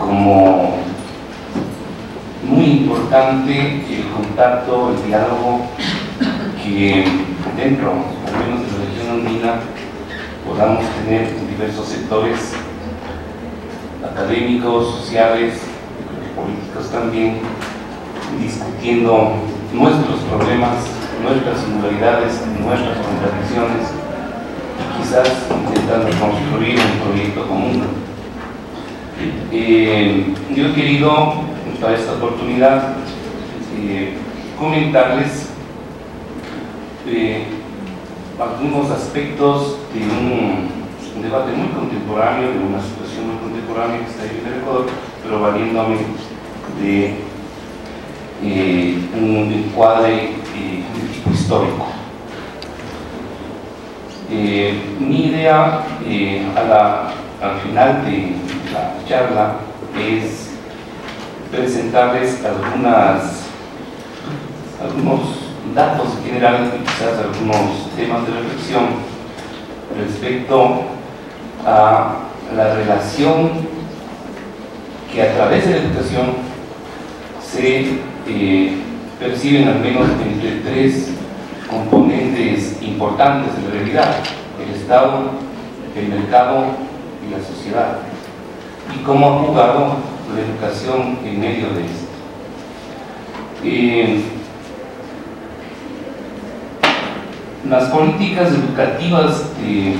como muy importante el contacto, el diálogo que dentro, al menos de la región andina, podamos tener en diversos sectores académicos, sociales, políticos también, discutiendo nuestros problemas, nuestras singularidades, nuestras contradicciones, y quizás intentando construir un proyecto común. Yo he querido, para esta oportunidad, comentarles algunos aspectos de un debate muy contemporáneo, de una situación muy contemporánea que está ahí en el Ecuador, pero valiéndome de un encuadre de tipo histórico. Mi idea al final de la charla es presentarles algunos datos generales y quizás algunos temas de reflexión respecto a la relación que a través de la educación se perciben al menos entre tres componentes importantes de la realidad: el Estado, el mercado y la sociedad, y cómo ha jugado la educación en medio de esto. Las políticas educativas de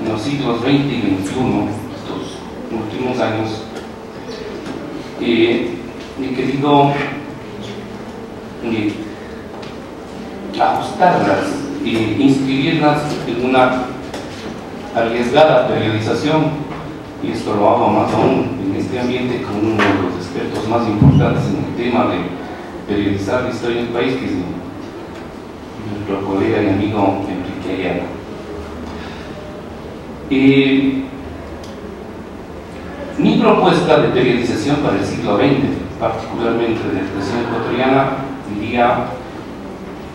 los siglos XX y XXI, estos últimos años, he querido ajustarlas, inscribirlas en una arriesgada periodización, y esto lo hago más aún en este ambiente con uno de los expertos más importantes en el tema de periodizar la historia del país, que es nuestro colega y amigo Enrique Ayala. Mi propuesta de periodización para el siglo XX, particularmente de la educación ecuatoriana, diría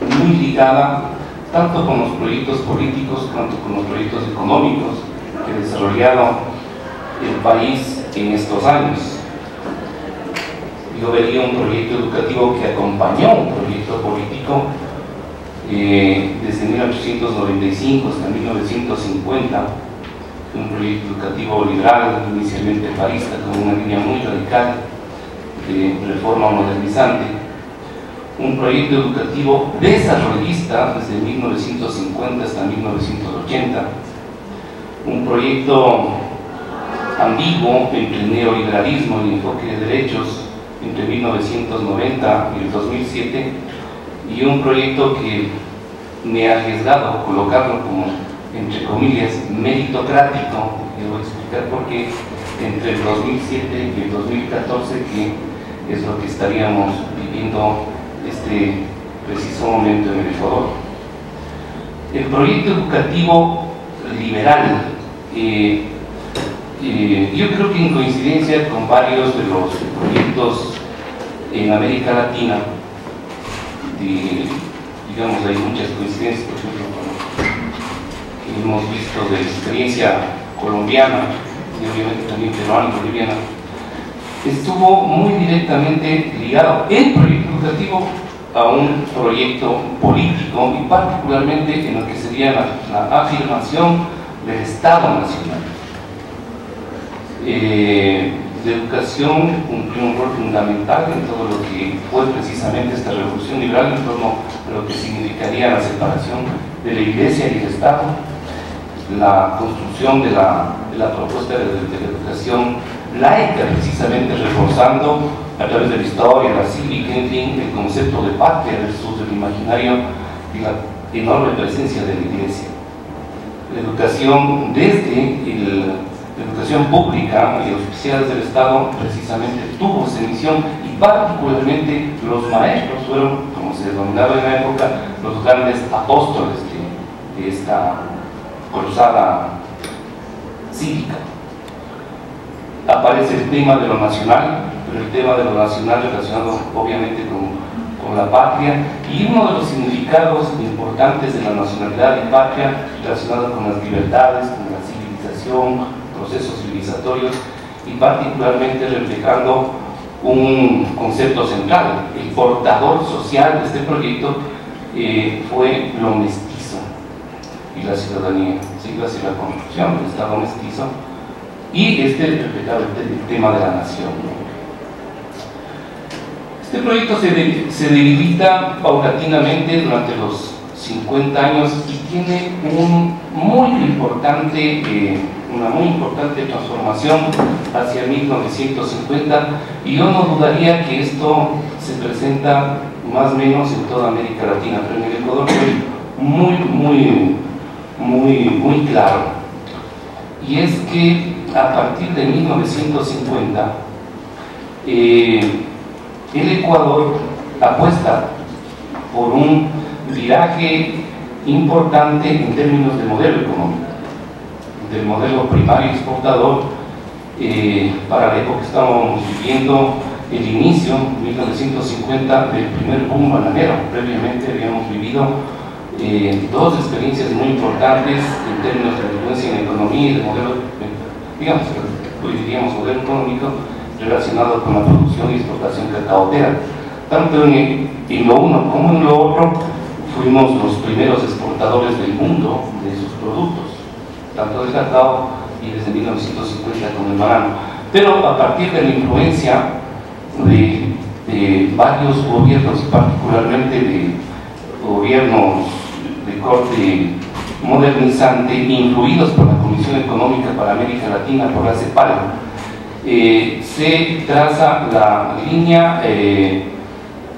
muy ligada tanto con los proyectos políticos cuanto con los proyectos económicos que ha desarrollado el país en estos años. Yo vería un proyecto educativo que acompañó un proyecto político desde 1895 hasta 1950, un proyecto educativo liberal, inicialmente parista, con una línea muy radical de reforma modernizante, un proyecto educativo desarrollista desde 1950 hasta 1980, un proyecto ambiguo entre el neoliberalismo y el enfoque de derechos entre 1990 y el 2007, y un proyecto que me ha arriesgado a colocarlo como, entre comillas, meritocrático, y voy a explicar por qué, entre el 2007 y el 2014, que es lo que estaríamos viviendo este preciso momento en el Ecuador. El proyecto educativo liberal, yo creo que en coincidencia con varios de los proyectos en América Latina, digamos, hay muchas coincidencias, por ejemplo, que hemos visto de la experiencia colombiana y obviamente también peruana y boliviana, estuvo muy directamente ligado el proyecto educativo a un proyecto político, y particularmente en lo que sería la afirmación del Estado Nacional. La educación cumplió un rol fundamental en todo lo que fue precisamente esta revolución liberal en torno a lo que significaría la separación de la Iglesia y el Estado, la construcción de la propuesta de la educación laica, precisamente reforzando a través de la historia, la cívica, en fin, el concepto de patria versus el imaginario y la enorme presencia de la Iglesia. La educación desde la educación pública y oficiales del Estado precisamente tuvo esa misión, y particularmente los maestros fueron, como se denominaba en la época, los grandes apóstoles de esta cruzada cívica. Aparece el tema de lo nacional, pero el tema de lo nacional relacionado obviamente con la patria, y uno de los significados importantes de la nacionalidad y patria relacionado con las libertades, con la civilización, procesos civilizatorios, y particularmente reflejando un concepto central. El portador social de este proyecto fue lo mestizo y la ciudadanía, sí, hacia la construcción del Estado mestizo, y reflejaba el tema de la nación. Este proyecto se debilita paulatinamente durante los 50 años y tiene una muy importante transformación hacia 1950, y yo no dudaría que esto se presenta más o menos en toda América Latina, pero en el Ecuador fue muy claro. Y es que a partir de 1950 el Ecuador apuesta por un viraje importante en términos de modelo económico, del modelo primario exportador. Para la época estábamos viviendo el inicio, 1950, del primer boom bananero. Previamente habíamos vivido dos experiencias muy importantes en términos de influencia en la economía y de modelo, digamos, hoy diríamos modelo económico relacionado con la producción y exportación cacaotera. Tanto en lo uno como en lo otro fuimos los primeros exportadores del mundo de sus productos, tanto del cacao y desde 1950 con el banano. Pero a partir de la influencia de varios gobiernos, particularmente de gobiernos de corte modernizante, influidos por la Comisión Económica para América Latina, por la CEPAL, se traza la línea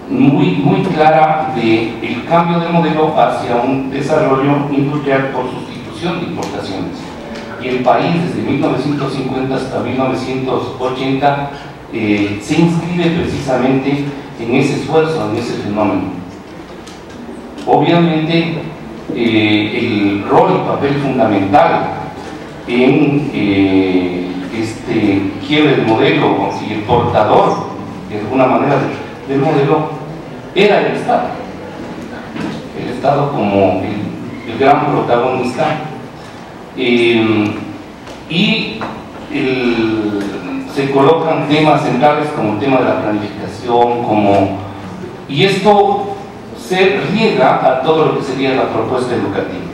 muy clara del cambio de modelo hacia un desarrollo industrial por sustitución de importaciones. Y el país desde 1950 hasta 1980 se inscribe precisamente en ese esfuerzo, en ese fenómeno. Obviamente el rol y papel fundamental en este quiebre del modelo y el portador de alguna manera del modelo era el Estado como el gran protagonista. Se colocan temas centrales como el tema de la planificación, y esto se riega a todo lo que sería la propuesta educativa.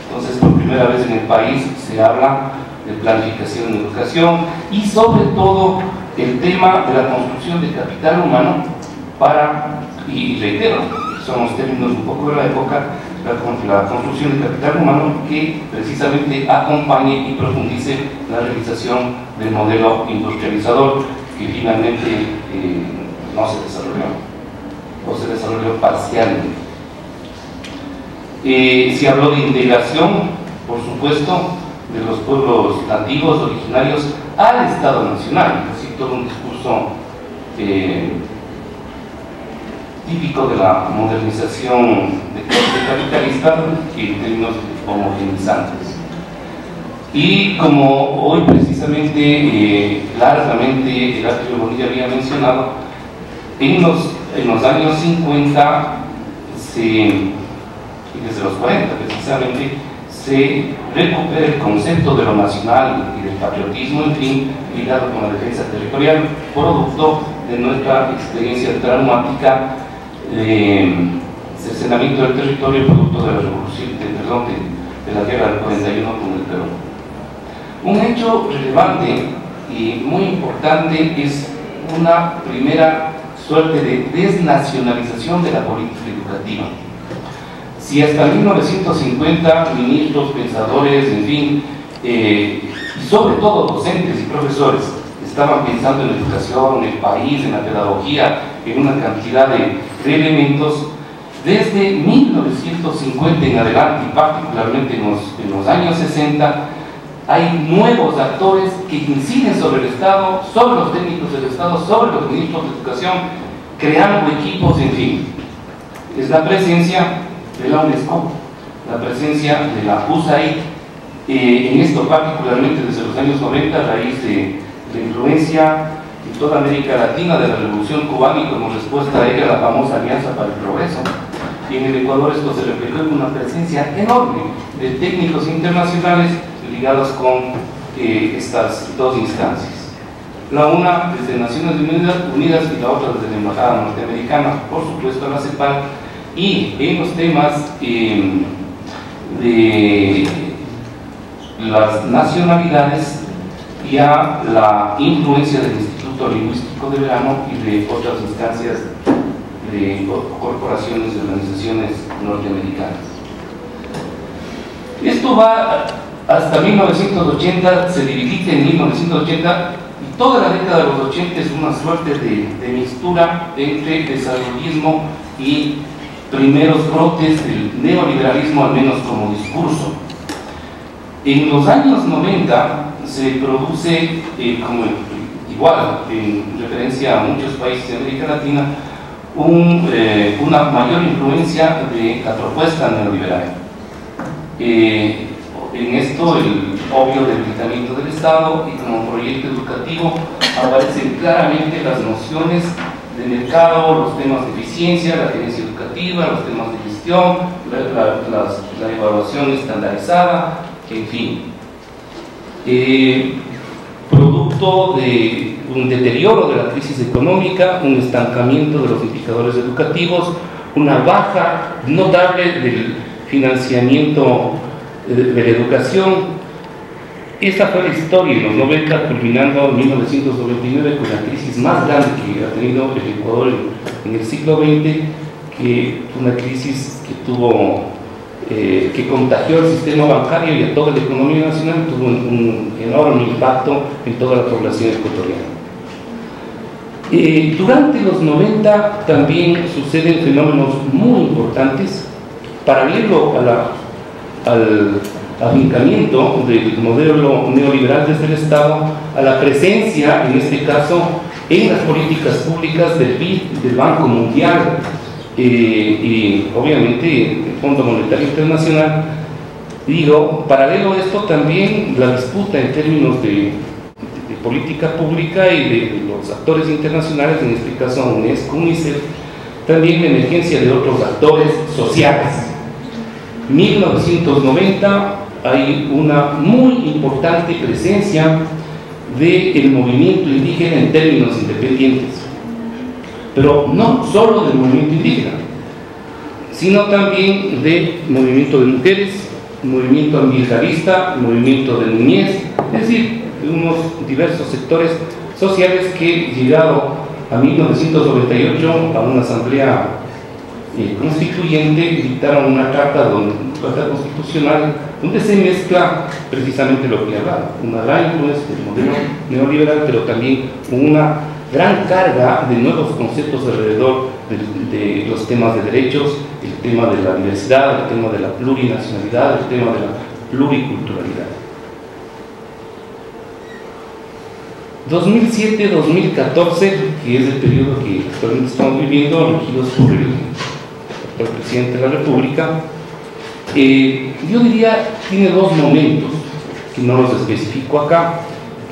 Entonces, por primera vez en el país se habla de planificación en educación, y sobre todo el tema de la construcción de capital humano y reitero, son los términos un poco de la época, la construcción de capital humano que precisamente acompañe y profundice la realización del modelo industrializador, que finalmente no se desarrolló, o se desarrolló parcialmente. Se habló de integración, por supuesto, de los pueblos nativos originarios al Estado Nacional, es decir, todo un discurso típico de la modernización de corte capitalista en términos homogenizantes. Y como hoy precisamente largamente el Atrio Bonilla había mencionado, en los años 50 y desde los 40 precisamente se recupera el concepto de lo nacional y del patriotismo, en fin, ligado con la defensa territorial, producto de nuestra experiencia traumática cercenamiento del territorio producto de la revolución, de la guerra del 41 con el Perú. Un hecho relevante y muy importante es una primera suerte de desnacionalización de la política educativa. Si hasta 1950 ministros, pensadores, en fin, y sobre todo docentes y profesores estaban pensando en la educación, en el país, en la pedagogía, en una cantidad de elementos, desde 1950 en adelante, y particularmente en los años 60, hay nuevos actores que inciden sobre el Estado, sobre los técnicos del Estado, sobre los ministros de educación, creando equipos, en fin. Es la presencia de la UNESCO, la presencia de la USAID, en esto particularmente desde los años 90, a raíz de la influencia en toda América Latina de la Revolución Cubana, y como respuesta a ella la famosa Alianza para el Progreso. Y en el Ecuador esto se reflejó en una presencia enorme de técnicos internacionales ligados con estas dos instancias. la una desde Naciones Unidas y la otra desde la Embajada Norteamericana, por supuesto la CEPAL, y en los temas de las nacionalidades, ya la influencia del Instituto Lingüístico de Verano y de otras instancias de corporaciones y organizaciones norteamericanas. Esto va hasta 1980, se divide en 1980, y toda la década de los 80 es una suerte de mixtura entre desarrollismo y primeros brotes del neoliberalismo, al menos como discurso. En los años 90 se produce, como igual en referencia a muchos países de América Latina, una mayor influencia de la propuesta neoliberal. En esto el obvio debilitamiento del Estado, y como proyecto educativo aparecen claramente las nociones de mercado, los temas de eficiencia, la gerencia educativa, los temas de gestión, la evaluación estandarizada, en fin. Producto de un deterioro de la crisis económica, un estancamiento de los indicadores educativos, una baja notable del financiamiento de la educación. Esta fue la historia en los 90, culminando en 1999 con la crisis más grande que ha tenido el Ecuador en el siglo XX, que fue una crisis que contagió al sistema bancario y a toda la economía nacional, tuvo un enorme impacto en toda la población ecuatoriana. Durante los 90 también suceden fenómenos muy importantes, paralelo al afincamiento del modelo neoliberal desde el Estado, a la presencia, en este caso, en las políticas públicas del BID, del Banco Mundial, y obviamente el Fondo Monetario Internacional. Digo, paralelo a esto también la disputa en términos de política pública y de los actores internacionales, en este caso UNESCO, UNICEF, también la emergencia de otros actores sociales. 1990 hay una muy importante presencia del movimiento indígena en términos independientes, pero no solo del movimiento indígena, sino también del movimiento de mujeres, movimiento ambientalista, movimiento de niñez, es decir, unos diversos sectores sociales que, llegado a 1998 a una asamblea constituyente, dictaron una carta constitucional donde se mezcla precisamente lo que hablaba, una gran influencia del modelo neoliberal, pero también una gran carga de nuevos conceptos alrededor de los temas de derechos, el tema de la diversidad, el tema de la plurinacionalidad, el tema de la pluriculturalidad. 2007-2014, que es el periodo que actualmente estamos viviendo, regidos por el presidente de la República, yo diría tiene dos momentos que no los especifico acá,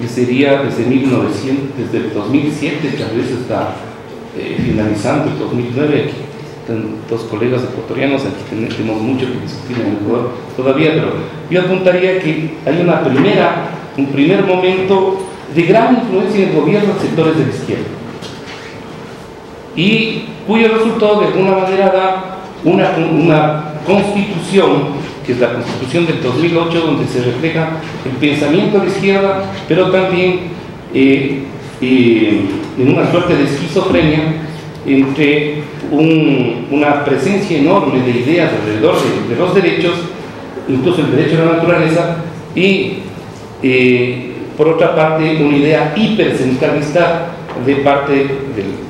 que sería desde el 2007, tal vez hasta finalizando el 2009. Aquí están dos colegas ecuatorianos, aquí tenemos mucho que discutir en el Ecuador todavía, pero yo apuntaría que hay un primer momento de gran influencia en el gobierno de sectores de la izquierda, y cuyo resultado de alguna manera da una constitución, que es la Constitución del 2008, donde se refleja el pensamiento de la izquierda, pero también en una suerte de esquizofrenia entre una presencia enorme de ideas alrededor de los derechos, incluso el derecho a la naturaleza, y por otra parte una idea hipercentralista de parte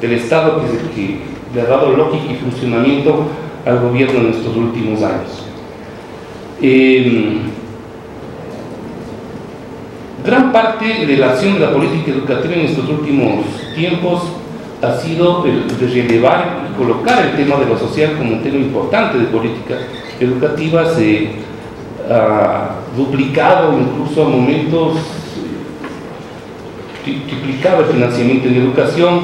del Estado, que es el que le ha dado lógica y funcionamiento al gobierno en estos últimos años. Gran parte de la acción de la política educativa en estos últimos tiempos ha sido el de relevar y colocar el tema de lo social como un tema importante de política educativa. Se ha duplicado, incluso a momentos triplicado el financiamiento en educación,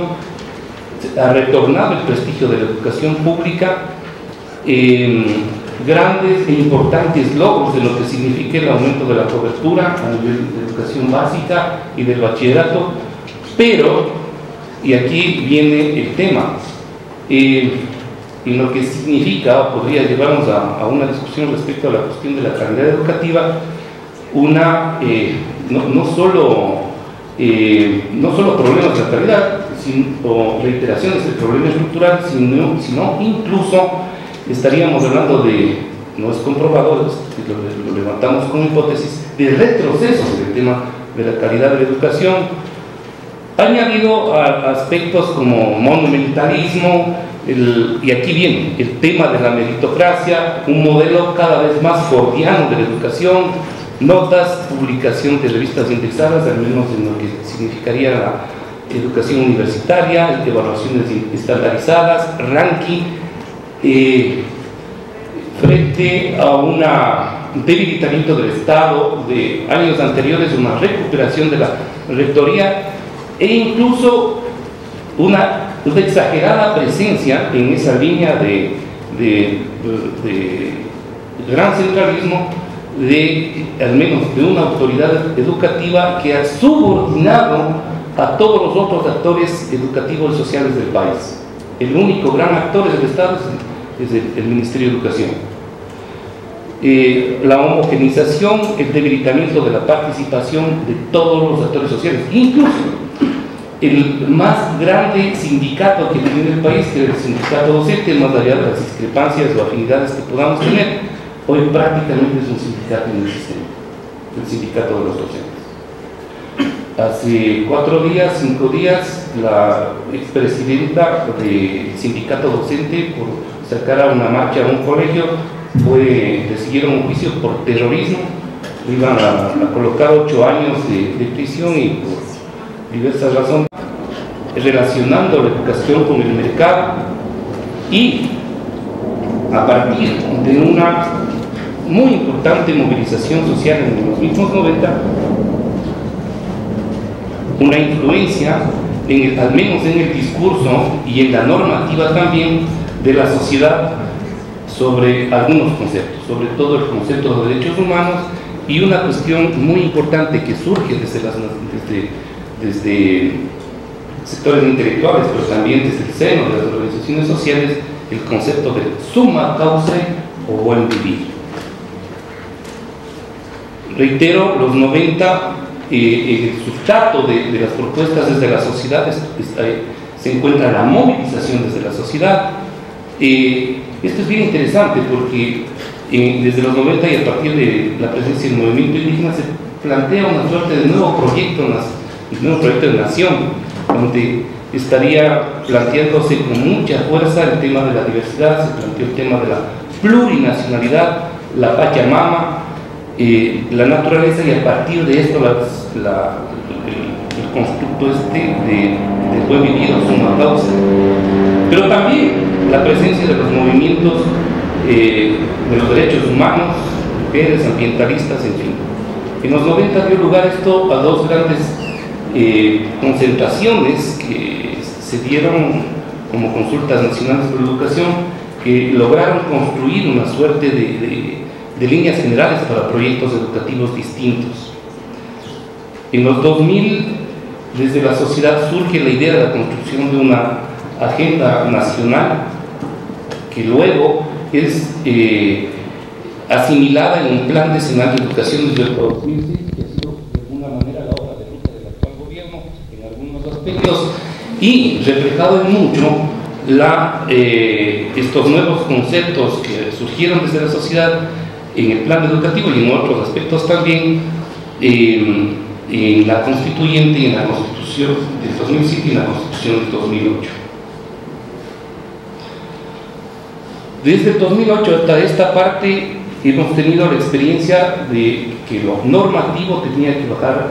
ha retornado el prestigio de la educación pública, grandes e importantes logros de lo que significa el aumento de la cobertura a nivel de educación básica y del bachillerato, Pero, y aquí viene el tema, en lo que significa, o podría llevarnos a una discusión respecto a la cuestión de la calidad educativa, no solo problemas de la calidad, o reiteraciones del problema estructural, sino incluso estaríamos hablando de, no es comprobado, lo levantamos como hipótesis, de retrocesos en el tema de la calidad de la educación, añadido a aspectos como monumentalismo, y aquí viene el tema de la meritocracia, un modelo cada vez más fordiano de la educación, notas, publicación de revistas indexadas, al menos en lo que significaría la educación universitaria, evaluaciones estandarizadas, ranking, frente a un debilitamiento del Estado de años anteriores, una recuperación de la rectoría e incluso una exagerada presencia en esa línea de gran centralismo, al menos de una autoridad educativa que ha subordinado a todos los otros actores educativos y sociales del país. El único gran actor del Estado es el Ministerio de Educación. La homogenización, el debilitamiento de la participación de todos los actores sociales, incluso el más grande sindicato que tiene el país, que es el sindicato docente, más allá de las discrepancias o afinidades que podamos tener, hoy prácticamente es un sindicato inexistente, el sindicato de los docentes. Hace 5 días, la expresidenta del sindicato docente, por sacar a una marcha a un colegio, le siguieron un juicio por terrorismo, le iban a colocar 8 años de prisión y por diversas razones, relacionando la educación con el mercado, y a partir de una muy importante movilización social en los mismos 90, una influencia, al menos en el discurso y en la normativa también de la sociedad sobre algunos conceptos, sobre todo el concepto de derechos humanos, y una cuestión muy importante que surge desde sectores intelectuales, pero también desde el seno de las organizaciones sociales, el concepto de summa causa o buen vivir. Reitero, los 90, el sustrato de las propuestas desde la sociedad se encuentra la movilización desde la sociedad. Esto es bien interesante porque desde los 90 y a partir de la presencia del movimiento indígena se plantea una suerte de nuevo proyecto de nación, donde estaría planteándose con mucha fuerza el tema de la diversidad, se planteó el tema de la plurinacionalidad, la Pachamama, la naturaleza, y a partir de esto el constructo de buen vivir o summa causa. Pero también la presencia de los movimientos de los derechos humanos, mujeres, ambientalistas, en fin. En los 90 dio lugar esto a dos grandes concentraciones que se dieron como consultas nacionales por la educación, que lograron construir una suerte de líneas generales para proyectos educativos distintos. En los 2000, desde la sociedad surge la idea de la construcción de una agenda nacional que luego es asimilada en un plan decenal de educación desde el 2006, que ha sido de alguna manera la hoja de ruta del actual gobierno en algunos aspectos, y reflejado en mucho estos nuevos conceptos que surgieron desde la sociedad en el plan educativo y en otros aspectos también, en la constituyente y en la constitución del 2007 y en la constitución del 2008. Desde el 2008 hasta esta parte hemos tenido la experiencia de que lo normativo tenía que bajar,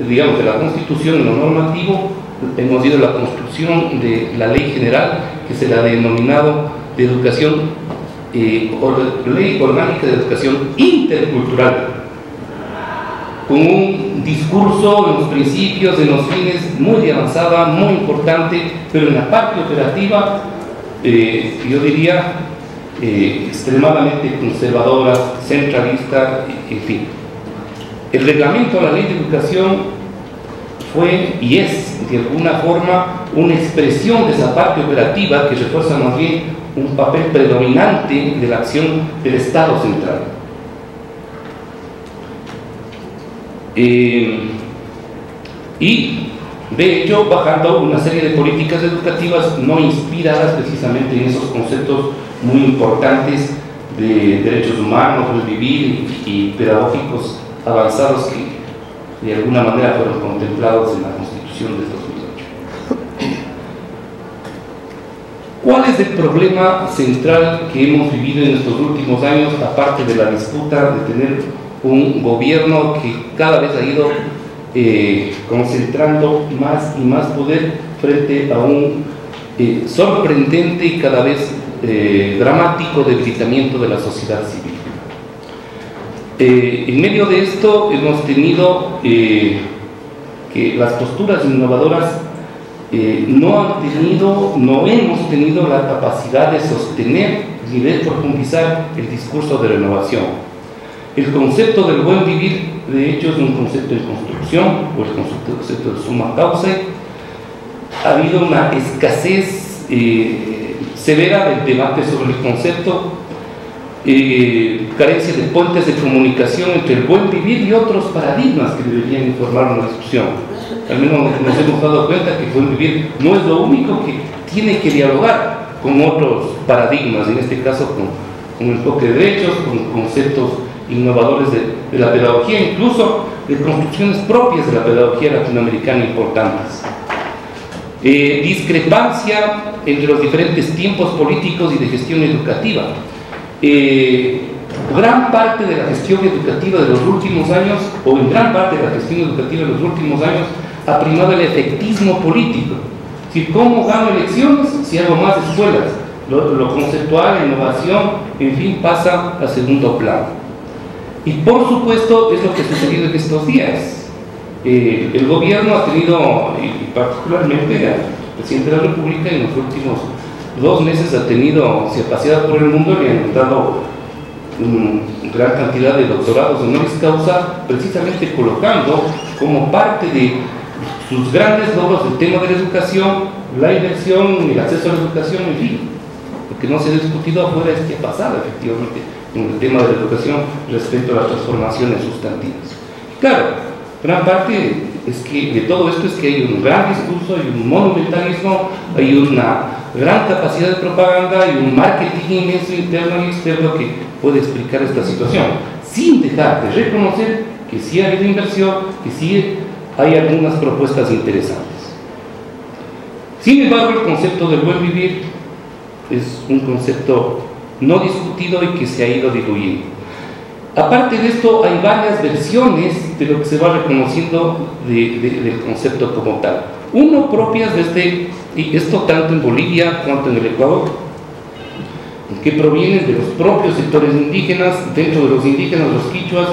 digamos, de la Constitución en lo normativo. Hemos ido a la construcción de la ley general, que se la ha denominado de educación, ley orgánica de educación intercultural, con un discurso en los principios, en los fines muy avanzada, muy importante, pero en la parte operativa, yo diría, extremadamente conservadora, centralista, en fin. El reglamento a la ley de educación fue y es de alguna forma una expresión de esa parte operativa que refuerza más bien un papel predominante de la acción del Estado central. Y de hecho bajando una serie de políticas educativas no inspiradas precisamente en esos conceptos muy importantes de derechos humanos, del vivir y pedagógicos avanzados que de alguna manera fueron contemplados en la Constitución del 2008. ¿Cuál es el problema central que hemos vivido en estos últimos años, aparte de la disputa de tener un gobierno que cada vez ha ido concentrando más y más poder frente a un sorprendente y cada vez dramático debilitamiento de la sociedad civil? En medio de esto hemos tenido que las posturas innovadoras no hemos tenido la capacidad de sostener ni de profundizar el discurso de renovación. El concepto del buen vivir, de hecho, es un concepto de construcción, o el concepto de summa causa. Ha habido una escasez severa del debate sobre el concepto, carencia de puentes de comunicación entre el buen vivir y otros paradigmas que deberían informar una discusión. Al menos nos hemos dado cuenta que el buen vivir no es lo único, que tiene que dialogar con otros paradigmas, en este caso con enfoque de derechos, con conceptos innovadores de la pedagogía, incluso de construcciones propias de la pedagogía latinoamericana importantes. Discrepancia entre los diferentes tiempos políticos y de gestión educativa. Gran parte de la gestión educativa de los últimos años, o en gran parte de la gestión educativa de los últimos años, ha primado el efectismo político. Es decir, ¿cómo gano elecciones si hago más escuelas? Lo conceptual, la innovación, en fin, pasa a segundo plano. Y por supuesto es lo que ha sucedido en estos días. El gobierno ha tenido, y particularmente el presidente de la República en los últimos 2 meses ha tenido, se ha paseado por el mundo, le han dado gran cantidad de doctorados honoris causa, precisamente colocando como parte de sus grandes logros el tema de la educación, la inversión, el acceso a la educación, en fin. Lo que no se ha discutido afuera es qué ha pasado efectivamente en el tema de la educación respecto a las transformaciones sustantivas. Claro, gran parte es que de todo esto es que hay un gran discurso, hay un monumentalismo, hay una gran capacidad de propaganda, hay un marketing inmenso interno y externo que puede explicar esta situación, sin dejar de reconocer que sí ha habido inversión, que sí hay algunas propuestas interesantes. Sin embargo, el concepto del buen vivir es un concepto no discutido y que se ha ido diluyendo. Aparte de esto, hay varias versiones de lo que se va reconociendo del concepto como tal. Uno propias desde, y esto tanto en Bolivia cuanto en el Ecuador, que provienen de los propios sectores indígenas. Dentro de los indígenas, los quichuas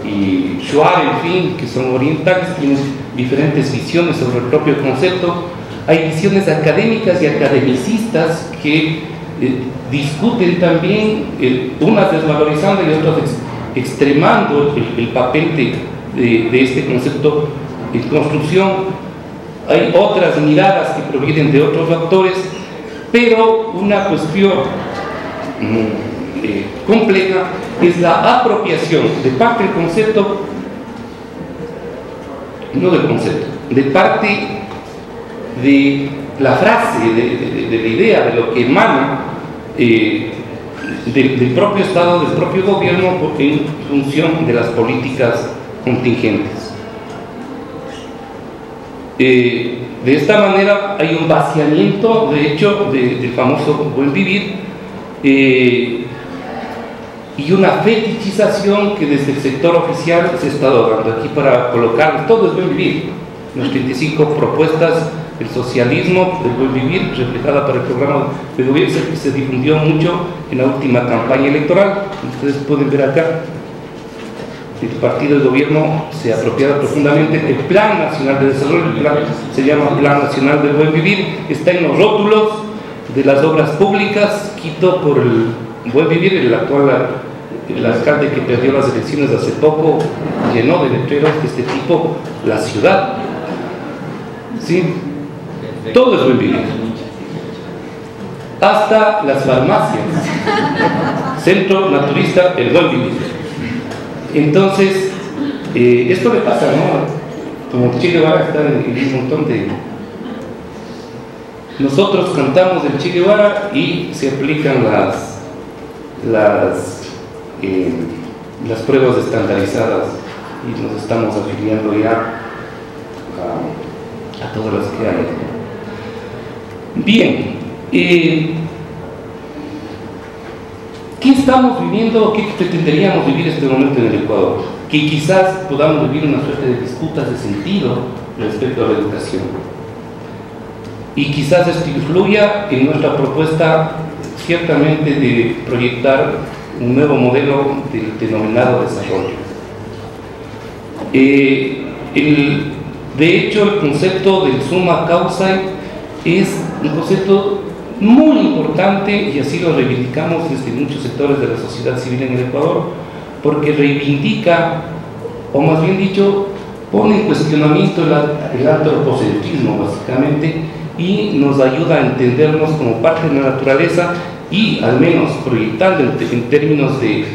y shuar, en fin, que son orientales, tienen diferentes visiones sobre el propio concepto. Hay visiones académicas y academicistas que discuten también, unas desvalorizando y otras extremando el papel de este concepto en construcción. Hay otras miradas que provienen de otros factores, pero una cuestión compleja es la apropiación de parte del concepto, no del concepto, de parte de la frase, de la idea, de lo que emana del propio Estado, del propio gobierno en función de las políticas contingentes. De esta manera hay un vaciamiento, de hecho, del famoso buen vivir, y una fetichización que desde el sector oficial se ha estado dando. Aquí para colocar, todo es buen vivir. Las 35 propuestas del socialismo, del buen vivir, reflejada para el programa de gobierno que se difundió mucho en la última campaña electoral. Ustedes pueden ver acá, el partido de gobierno se ha apropiado profundamente del Plan Nacional de Desarrollo. El plan se llama Plan Nacional del Buen Vivir, está en los rótulos de las obras públicas. Quito por el Buen Vivir, el actual el alcalde que perdió las elecciones hace poco llenó de letreros de este tipo la ciudad. ¿Sí? Todo es buen vivir. Hasta las farmacias. Centro naturista, el buen vivir. Entonces, esto le pasa, ¿no? Como Che Guevara está en un montón de... Nosotros cantamos el Che Guevara y se aplican las pruebas estandarizadas y nos estamos afiliando ya a todas las que hay. Bien, ¿qué estamos viviendo? ¿Qué pretenderíamos vivir este momento en el Ecuador? Que quizás podamos vivir una suerte de disputas de sentido respecto a la educación. Y quizás esto influya en nuestra propuesta ciertamente de proyectar un nuevo modelo denominado desarrollo. De hecho, el concepto del summa causa es un concepto muy importante y así lo reivindicamos desde muchos sectores de la sociedad civil en el Ecuador, porque reivindica, o más bien dicho, pone en cuestionamiento el antropocentrismo básicamente y nos ayuda a entendernos como parte de la naturaleza y al menos proyectando en términos de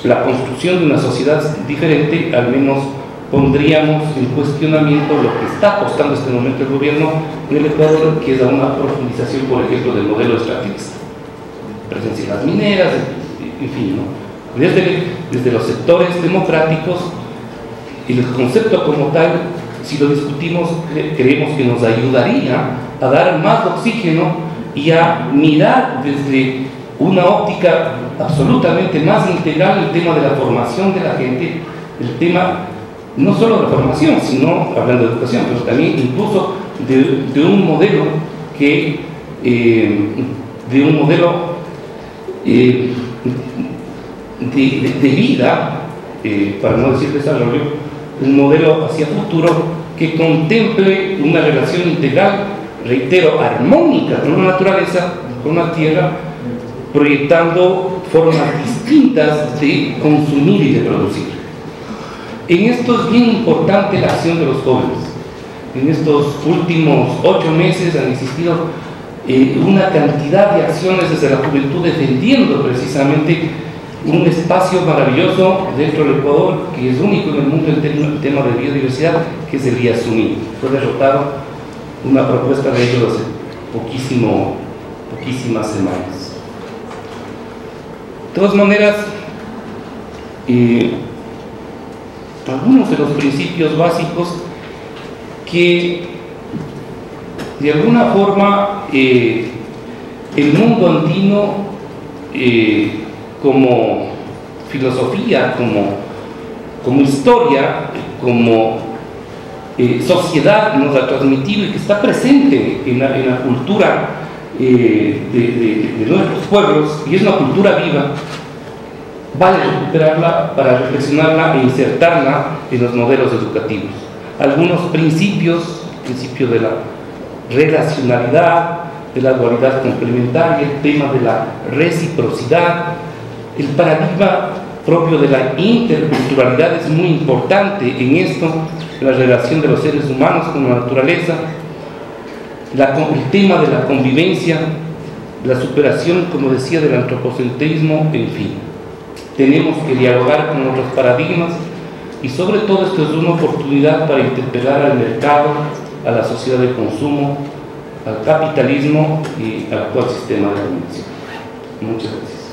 la construcción de una sociedad diferente, al menos pondríamos en cuestionamiento lo que está apostando en este momento el gobierno en el Ecuador, que es a una profundización, por ejemplo, del modelo extractivista, presencia de las mineras, en fin, ¿no? Desde los sectores democráticos, el concepto como tal, si lo discutimos, creemos que nos ayudaría a dar más oxígeno y a mirar desde una óptica absolutamente más integral el tema de la formación de la gente, el tema no solo de formación, sino hablando de educación, pero también incluso de un modelo que de vida, para no decir desarrollo, un modelo hacia futuro que contemple una relación integral, reitero, armónica con la naturaleza, con la tierra, proyectando formas distintas de consumir y de producir. En esto es bien importante la acción de los jóvenes. En estos últimos 8 meses han existido una cantidad de acciones desde la juventud defendiendo precisamente un espacio maravilloso dentro del Ecuador que es único en el mundo en tema de biodiversidad, que es el Yasuní. Fue derrotado una propuesta de ellos hace poquísimas semanas. De todas maneras, algunos de los principios básicos que de alguna forma el mundo andino como filosofía, como historia, como sociedad nos ha transmitido y que está presente en la cultura de nuestros pueblos, y es una cultura viva, vale recuperarla para reflexionarla e insertarla en los modelos educativos. Algunos principios, el principio de la relacionalidad, de la dualidad complementaria, el tema de la reciprocidad, el paradigma propio de la interculturalidad es muy importante en esto, la relación de los seres humanos con la naturaleza, el tema de la convivencia, la superación, como decía, del antropocentrismo, en fin. Tenemos que dialogar con otros paradigmas y sobre todo esto es una oportunidad para interpelar al mercado, a la sociedad de consumo, al capitalismo y al actual sistema de dominación. Muchas gracias.